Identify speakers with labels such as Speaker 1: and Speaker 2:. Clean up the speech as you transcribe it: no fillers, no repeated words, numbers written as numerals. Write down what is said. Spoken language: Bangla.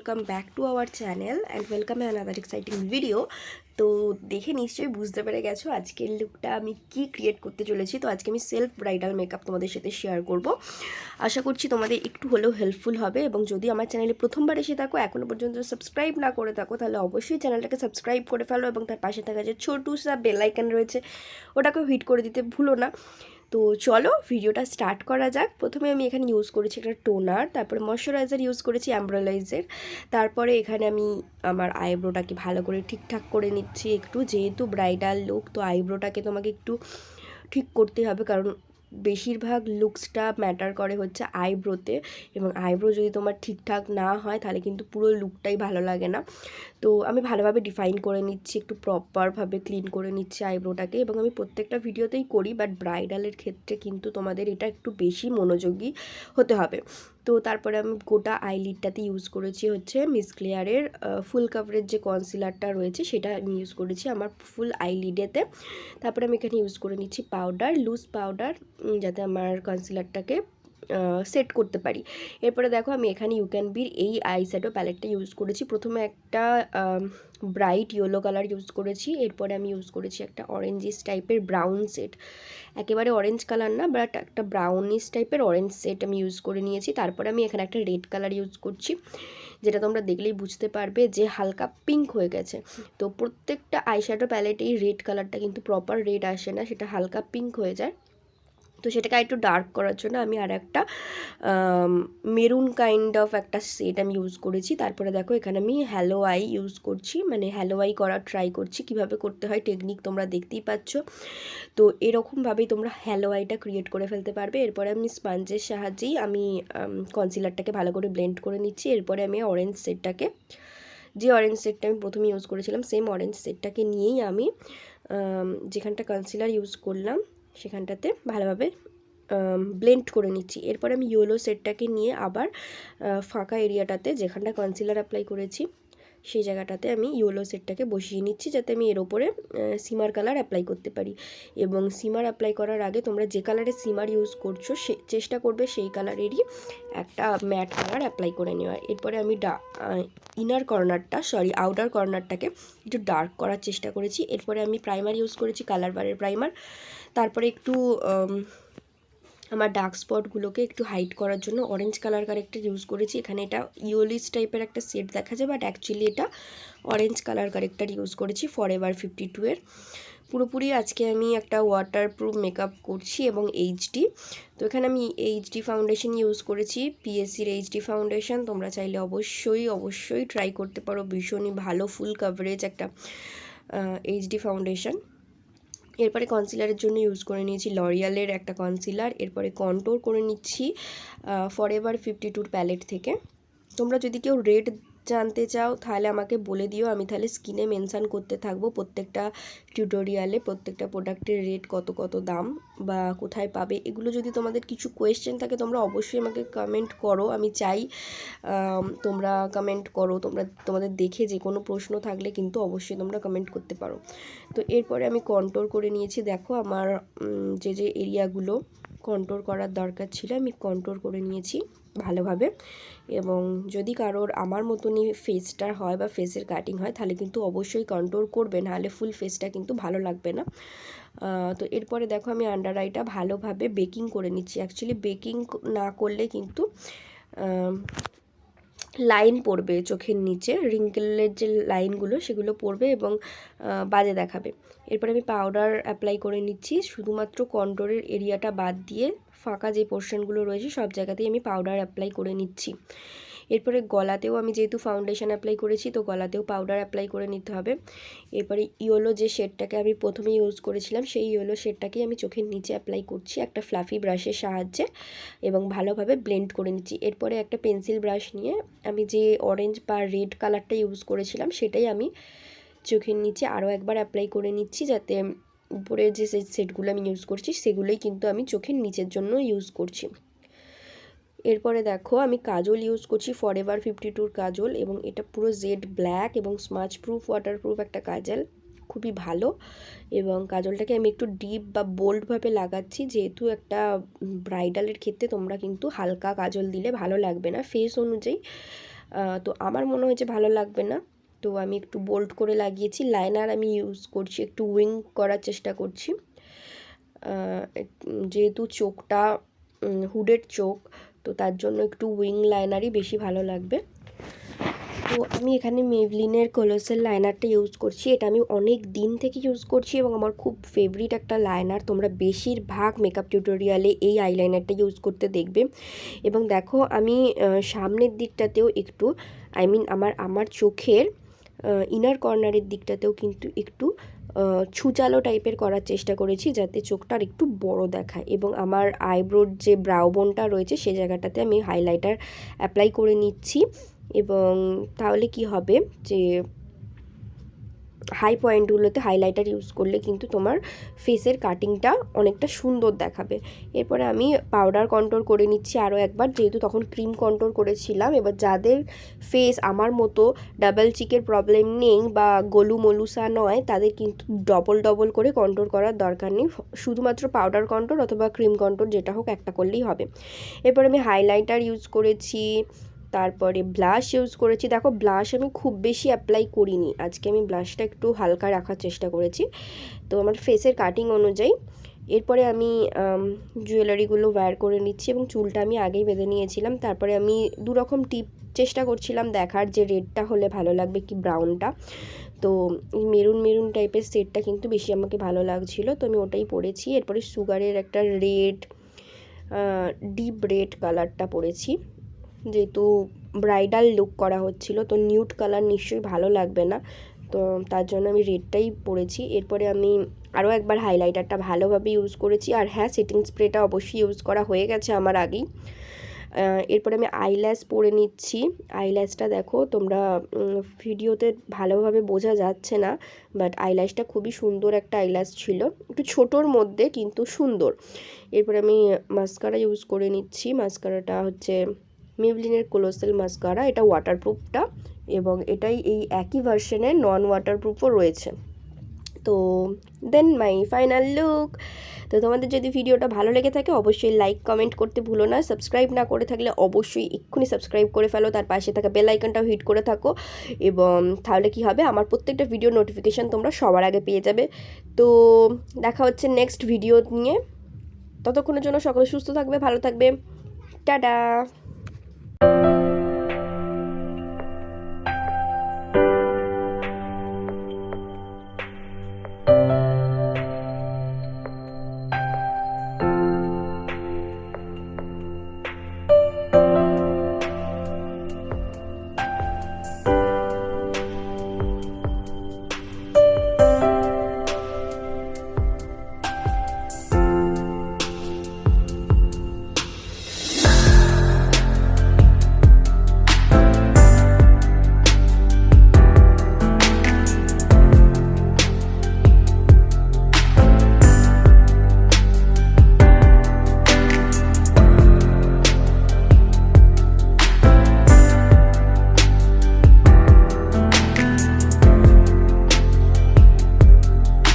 Speaker 1: Welcome back to our channel and welcome another exciting video. তো দেখে নিশ্চয়ই বুঝতে পেরে গেছো আজকের লুকটা আমি কি ক্রিয়েট করতে চলেছি। তো আজকে আমি সেলফ ব্রাইডাল মেকআপ তোমাদের সাথে শেয়ার করব। আশা করছি তোমাদের একটু হলেও হেল্পফুল হবে, এবং যদি আমার চ্যানেলে প্রথমবার এসে থাকো, এখনও পর্যন্ত সাবস্ক্রাইব না করে থাকো, তাহলে অবশ্যই চ্যানেলটাকে সাবস্ক্রাইব করে ফেলো এবং তার পাশে থাকা যে ছোট্ট সা বেল আইকন রয়েছে ওটাকেও হিট করে দিতে ভুলো না। তো চলো ভিডিওটা স্টার্ট করা যাক। প্রথমে আমি এখানে ইউজ করেছি একটা টোনার, তারপরে ময়শ্চারাইজার ইউজ করেছি অ্যাম্ব্রোলাইজের, তারপরে এখানে আমি আমার আইব্রোটাকে ভালো করে ঠিকঠাক করে নিচ্ছি একটু, যেহেতু ব্রাইডাল লুক তো আইব্রোটাকে তোমাকে একটু ঠিক করতে হবে, কারণ বেশিরভাগ লুকসটা ম্যাটার করে হচ্ছে আইব্রোতে, এবং আইব্রো যদি তোমার ঠিকঠাক না হয় তাহলে কিন্তু পুরো লুকটাই ভালো লাগে না। তো আমি ভালোভাবে ডিফাইন করে নিচ্ছি, একটু প্রপারভাবে ক্লিন করে নিচ্ছি আইব্রোটাকে, এবং আমি প্রত্যেকটা ভিডিওতেই করি, বাট ব্রাইডালের ক্ষেত্রে কিন্তু তোমাদের এটা একটু বেশি মনোযোগী হতে হবে। তো তারপরে আমি গোটা আইলিডটাতে ইউজ করেছি হচ্ছে মিস ক্লিয়ারের ফুল কাভারেজ যে কনসিলারটা রয়েছে সেটা আমি ইউজ করেছি আমার ফুল আইলিডেতে। তারপরে আমি এখানে ইউজ করে নিচ্ছি পাউডার, লুজ পাউডার, যাতে আমার কনসিলারটাকে সেট করতে পারি। এরপরে দেখো আমি এখানে ইউ ক্যান বির এই আই শ্যাডো প্যালেটটা ইউজ করেছি। প্রথমে একটা ব্রাইট ইয়েলো কালার ইউজ করেছি, এরপরে আমি ইউজ করেছি একটা অরেঞ্জিস টাইপের ব্রাউন সেট, একেবারে অরেঞ্জ কালার না, বাট একটা ব্রাউনিশ টাইপের অরেঞ্জ সেট আমি ইউজ করে নিয়েছি। তারপরে আমি এখানে একটা রেড কালার ইউজ করছি, যেটা তোমরা দেখলেই বুঝতে পারবে যে হালকা পিঙ্ক হয়ে গেছে। তো প্রত্যেকটা আইশ্যাডো প্যালেটেই রেড কালারটা কিন্তু প্রপার রেড আসে না, সেটা হালকা পিঙ্ক হয়ে যায়। তো সেটাকে একটু ডার্ক করার জন্য আমি আর একটা মেরুন কাইন্ড অফ একটা শেড আমি ইউজ করেছি। তারপরে দেখো এখানে আমি হ্যালো আই ইউজ করছি, মানে হ্যালো আই করার ট্রাই করছি, কিভাবে করতে হয় টেকনিক তোমরা দেখতেই পাচ্ছ। তো এরকমভাবেই তোমরা হ্যালো আইটা ক্রিয়েট করে ফেলতে পারবে। এরপরে আমি স্পঞ্জের সাহায্যেই আমি কনসিলারটাকে ভালো করে ব্লেন্ড করে নিচ্ছি। এরপরে আমি অরেঞ্জ সেটটাকে, যে অরেঞ্জ সেটটা আমি প্রথমে ইউজ করেছিলাম সেম অরেঞ্জ সেটটাকে নিয়েই আমি যেখানটা কনসিলার ইউজ করলাম সেখানটাতে ভালোভাবে ব্লেন্ড করে নিচ্ছি। এরপর আমি ইয়েলো সেটটাকে নিয়ে আবার ফাঁকা এরিয়াটাতে যেখানটা কনসিলার অ্যাপ্লাই করেছি সেই জায়গাটাতে আমি ইয়েলো সেটটাকে বসিয়ে নিচ্ছি, যাতে আমি এর ওপরে সিমার কালার অ্যাপ্লাই করতে পারি। এবং সিমার অ্যাপ্লাই করার আগে তোমরা যে কালারের সিমার ইউজ করছো চেষ্টা করবে সেই কালারেরই একটা ম্যাট কালার অ্যাপ্লাই করে নেওয়ার। এরপরে আমি আউটার কর্নারটাকে একটু ডার্ক করার চেষ্টা করেছি। এরপরে আমি প্রাইমার ইউজ করেছি, কালার বারের প্রাইমার। তারপরে একটু আমার ডার্ক স্পটগুলোকে একটু হাইড করার জন্য অরেঞ্জ কালার কারেক্টার ইউজ করেছি। এখানে এটা ইয়েলিশ টাইপের একটা শেড দেখা যায়, বাট অ্যাকচুয়ালি এটা অরেঞ্জ কালার কারেক্টার ইউজ করেছি ফরএভার 52 পুরোপুরি আজকে আমি একটা ওয়াটারপ্রুফ মেকআপ করছি এবং এইচডি। তো এখানে আমি এইচডি ফাউন্ডেশন ইউজ করেছি, পিএসসির এইচডি ফাউন্ডেশন। তোমরা চাইলে অবশ্যই ট্রাই করতে পারো, ভীষণই ভালো ফুল কাভারেজ একটা এইচডি ফাউন্ডেশন। এরপরে কনসিলারের জন্য ইউজ করে নিয়েছি লরিয়ালের একটা কনসিলার। এরপরে কন্ট্রোল করে নিচ্ছি ফরএভার 52 প্যালেট থেকে। তোমরা যদি কেউ রেড জানতে চাও তাহলে আমাকে বলে দিও, আমি তাহলে স্ক্রিনে মেনশান করতে থাকবো প্রত্যেকটা টিউটোরিয়ালে প্রত্যেকটা প্রোডাক্টের রেট কত দাম বা কোথায় পাবে। এগুলো যদি তোমাদের কিছু কোয়েশ্চেন থাকে তোমরা অবশ্যই আমাকে কমেন্ট করো, আমি চাই তোমরা কমেন্ট করো। তোমাদের দেখে যে কোনো প্রশ্ন থাকলে কিন্তু অবশ্যই তোমরা কমেন্ট করতে পারো। তো এরপরে আমি কন্ট্রোল করে নিয়েছি, দেখো আমার যে এরিয়াগুলো কন্ট্রোল করার দরকার ছিল আমি কন্ট্রোল করে নিয়েছি ভালোভাবে। এবং যদি কারোর আমার মতনই ফেসটার হয় বা ফেসের কাটিং হয় তাহলে কিন্তু অবশ্যই কন্ট্রোল করবে, নাহলে ফুল ফেসটা কিন্তু ভালো লাগবে না। তো এরপরে দেখো আমি আন্ডার আইটা ভালোভাবে বেকিং করে নিচ্ছি। অ্যাকচুয়ালি বেকিং না করলে কিন্তু লাইন পড়বে চোখের নিচে, রিঙ্কেলের যে লাইনগুলো সেগুলো পড়বে এবং বাজে দেখাবে। এরপরে আমি পাউডার অ্যাপ্লাই করে নিচ্ছি, শুধুমাত্র কন্ট্রোলের এরিয়াটা বাদ দিয়ে ফাঁকা যে পোর্শনগুলো রয়েছে সব জায়গাতেই আমি পাউডার অ্যাপ্লাই করে নিচ্ছি। এরপরে গলাতেও আমি যেহেতু ফাউন্ডেশন অ্যাপ্লাই করেছি তো গলাতেও পাউডার অ্যাপ্লাই করে নিতে হবে। এরপরে ইয়েলো যে শেডটাকে আমি প্রথমে ইউজ করেছিলাম সেই ইয়েলো শেডটাকেই আমি চোখের নিচে অ্যাপ্লাই করছি একটা ফ্লাফি ব্রাশের সাহায্যে এবং ভালোভাবে ব্লেন্ড করে নিচ্ছি। এরপরে একটা পেন্সিল ব্রাশ নিয়ে আমি যে অরেঞ্জ বা রেড কালারটা ইউজ করেছিলাম সেটাই আমি চোখের নিচে আরও একবার অ্যাপ্লাই করে নিচ্ছি, যাতে উপরে যে সেটগুলো আমি ইউজ করছি সেগুলোই কিন্তু আমি চোখের নিচের জন্য ইউজ করছি। এরপরে দেখো আমি কাজল ইউজ করছি ফরএভার 52 কাজল, এবং এটা পুরো জেড ব্ল্যাক এবং স্মাচ প্রুফ ওয়াটারপ্রুফ একটা কাজল, খুবই ভালো। এবং কাজলটাকে আমি একটু ডিপ বা বোল্ডভাবে লাগাচ্ছি, যেহেতু একটা ব্রাইডালের ক্ষেত্রে তোমরা কিন্তু হালকা কাজল দিলে ভালো লাগবে না, ফেস অনুযায়ী তো আমার মনে হয়েছে ভালো লাগবে না, তো আমি একটু বোল্ড করে লাগিয়েছি। লাইনার আমি ইউজ করছি, একটু উইং করার চেষ্টা করছি, যেহেতু চোখটা হুডেড চোখ, তো তার জন্য একটু উইং লাইনারই বেশি ভালো লাগবে। তো আমি এখানে মেবলিনের কোলোসেল লাইনারটা ইউজ করছি। এটা আমি অনেক দিন থেকে ইউজ করছি এবং আমার খুব ফেভারিট একটা লাইনার। তোমরা বেশিরভাগ মেকআপ টিউটোরিয়ালে এই আইলাইনারটা ইউজ করতে দেখবে। এবং দেখো আমি সামনের দিকটাতেও একটু আমার চোখের ইনার কর্নারের দিকটাতেও কিন্তু একটু ছুচালো টাইপের করার চেষ্টা করেছি, যাতে চোখটা আর একটু বড় দেখায়। এবং আমার আইব্রোর যে ব্রাউ বোনটা রয়েছে সেই জায়গাটাতে আমি হাইলাইটার অ্যাপ্লাই করে নিচ্ছি। এবং তাহলে কি হবে যে হাই পয়েন্টগুলোতে হাইলাইটার ইউজ করলে কিন্তু তোমার ফেসের কাটিংটা অনেকটা সুন্দর দেখাবে। এরপরে আমি পাউডার কন্ট্রোল করে নিচ্ছি আরও একবার, যেহেতু তখন ক্রিম কন্ট্রোল করেছিলাম। এবার যাদের ফেস আমার মতো ডাবল চিকের প্রবলেম নেই বা গোলু মলুসা নয়, তাদের কিন্তু ডবল করে কন্ট্রোল করার দরকার নেই, শুধুমাত্র পাউডার কন্ট্রোল অথবা ক্রিম কন্ট্রোল যেটা হোক একটা করলেই হবে। এরপর আমি হাইলাইটার ইউজ করেছি, তারপরে ব্লাশ ইউজ করেছি। দেখো ব্লাশ আমি খুব বেশি অ্যাপ্লাই করিনি, আজকে আমি ব্লাশটা একটু হালকা রাখার চেষ্টা করেছি তো আমার ফেসের কাটিং অনুযায়ী। এরপরে আমি জুয়েলারিগুলো ওয়্যার করে নিচ্ছি এবং চুলটা আমি আগেই বেঁধে নিয়েছিলাম। তারপরে আমি দুরকম টিপ চেষ্টা করছিলাম দেখার, যে রেডটা হলে ভালো লাগবে কি ব্রাউনটা। তো মেরুন টাইপের সেটটা কিন্তু বেশি আমাকে ভালো লাগছিলো, তো আমি ওটাই পরেছি। এরপরে সুগারের একটা রেড, ডিপ রেড কালারটা পরেছি, যেহেতু ব্রাইডাল লুক করা হচ্ছিল, তো নিউড কালার নিশ্চয়ই ভালো লাগবে না, তো তার জন্য আমি রেডটাই পরেছি। এরপরে আমি আরও একবার হাইলাইটারটা ভালোভাবে ইউজ করেছি। আর হ্যাঁ, সেটিং স্প্রেটা অবশ্যই ইউজ করা হয়ে গেছে আমার আগেই। এরপরে আমি আইল্যাশ পরে নিচ্ছি। আইল্যাশটা দেখো তোমরা ভিডিওতে ভালোভাবে বোঝা যাচ্ছে না, বাট আইল্যাশটা খুবই সুন্দর একটা আইল্যাশ ছিল, একটু ছোটোর মধ্যে কিন্তু সুন্দর। এরপরে আমি মাস্কারা ইউজ করে নিচ্ছি। মাস্কারাটা হচ্ছে মেবলিনের কোলোসেল মাস্কারা, এটা ওয়াটারপ্রুফটা এবং এটাই এই একই ভার্সনের নন ওয়াটারপ্রুফও রয়েছে। তো দেন মাই ফাইনাল লুক। তো তোমাদের যদি ভিডিওটা ভালো লেগে থাকে অবশ্যই লাইক কমেন্ট করতে ভুলো না। সাবস্ক্রাইব না করে থাকলে অবশ্যই এক্ষুনি সাবস্ক্রাইব করে ফেলো, তার পাশে থাকা বেল আইকনটাও হিট করে থাকো, এবং তাহলে কি হবে আমার প্রত্যেকটা ভিডিও নোটিফিকেশান তোমরা সবার আগে পেয়ে যাবে। তো দেখা হচ্ছে নেক্সট ভিডিও নিয়ে, ততক্ষণের জন্য সকলে সুস্থ থাকবে, ভালো থাকবে, টাটা।